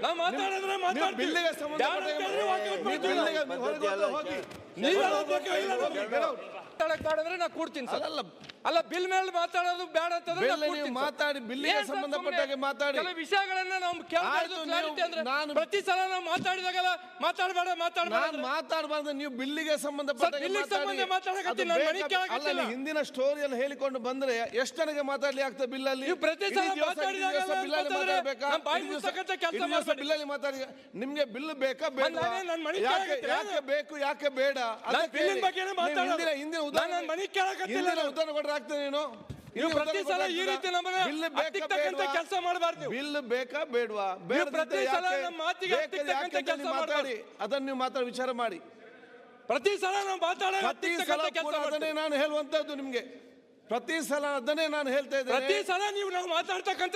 ನಾವು ಮಾತಾಡಿದ್ರೆ ಮಾತಾಡ್ತೀವಿ. ಬಿಲ್ಲಿಗೆ ಸಂಬಂಧಪಟ್ಟ ಮಾತಾಡಿದ್ರೆ ನಾ ಕೂಡ್ತೀನಿ ಸರ್. ಅಲ್ಲ ಬಿಲ್ ಮೇಲೆ ಮಾತಾಡೋದು ಬೇಡ ಅಂತಂದ್ರೆ ಮಾತಾಡಿ, ಬಿಲ್ಲಿಗೆ ಸಂಬಂಧಪಟ್ಟಾಗೆ ಮಾತಾಡಿ. ಕೆಲವು ವಿಷಯಗಳನ್ನ ನಾವು ಕ್ಲಾರಿಟಿ ಅಂದ್ರೆ ಪ್ರತಿ ಸಲ ನಾವು ಮಾತಾಡಿದಾಗೆಲ್ಲ ಮಾತಾಡಬೇಡ ಮಾತಾಡಬಾರ್ದು. ನೀವು ಬಿಲ್ಲಿಗೆ ಸಂಬಂಧಪಟ್ಟ ಹಿಂದಿನ ಸ್ಟೋರಿಯನ್ನು ಹೇಳಿಕೊಂಡು ಬಂದ್ರೆ ಎಷ್ಟು ಜನಕ್ಕೆ ಮಾತಾಡ್ಲಿ ಆಗ್ತದೆ ಬಿಲ್ಲಲ್ಲಿ? ಪ್ರತಿ ಸಲ ಬಿಲ್ಲಲ್ಲಿ ಮಾತಾಡಿ. ನಿಮ್ಗೆ ಬಿಲ್ ಬೇಕಾ ಬೇಡ? ಯಾಕೆ ಬೇಕು ಯಾಕೆ ಬೇಡ? ಹಿಂದಿನ ಉದಾಹರಣೆ ಕೊಟ್ಟರೆ ಆಗ್ತದೆ. ನೀನು ಪ್ರತಿ ಸಲ ಈ ರೀತಿ ಕೆಲಸ ಮಾಡಬಾರ್ದು. ಬಿಲ್ ಬೇಕಾ ಬೇಡವಾ? ಮಾತಾಡಿ, ಅದನ್ನು ನೀವು ಮಾತಾಡಿ ವಿಚಾರ ಮಾಡಿ. ಪ್ರತಿ ಸಲ ನಾವು ಅದನ್ನೇ ನಾನು ಹೇಳುವಂತದ್ದು ನಿಮ್ಗೆ. ಪ್ರತಿ ಸಲ ಅದನ್ನೇ ನಾನು ಹೇಳ್ತಾ ಇದ್ದೇನೆ. ಪ್ರತಿ ಸಲ ನೀವು ನಾವು ಮಾತಾಡ್ತಕ್ಕಂಥ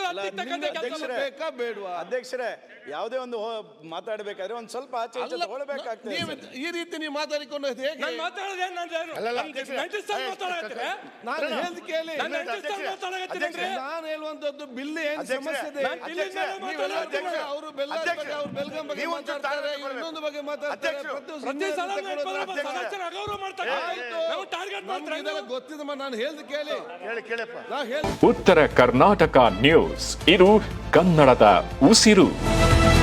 ಬೇಕಾ ಬೇಡವಾ? ಅಧ್ಯಕ್ಷರೇ, ಯಾವುದೇ ಒಂದು ಮಾತಾಡಬೇಕಾದ್ರೆ ಒಂದ್ ಸ್ವಲ್ಪ ಆಚೆ ತಗೊಳ್ಬೇಕಾಗ್ತದೆ. ಈ ರೀತಿ ನೀವು ಮಾತಾಡಿಕೊಂಡು ನಾನು ಹೇಳ್ದು ಕೇಳಿ. ನಾನು ಹೇಳುವಂತದ್ದು ಬಿಲ್ ಏನ್ ಸಮಸ್ಯೆ ಇದೆ. ಅವರು ಬೆಲ್ಗಾಂ ಬಗ್ಗೆ ಮಾತಾಡ್ತಾರೆ, ಇನ್ನೊಂದು ಬಗ್ಗೆ ಮಾತಾಡ್ತಾರೆ. ಗೊತ್ತಿದೆ, ನಾನು ಹೇಳ್ದು ಕೇಳಿ. ಉತ್ತರ ಕರ್ನಾಟಕ ನ್ಯೂಸ್, ಇದು ಕನ್ನಡದ ಉಸಿರು.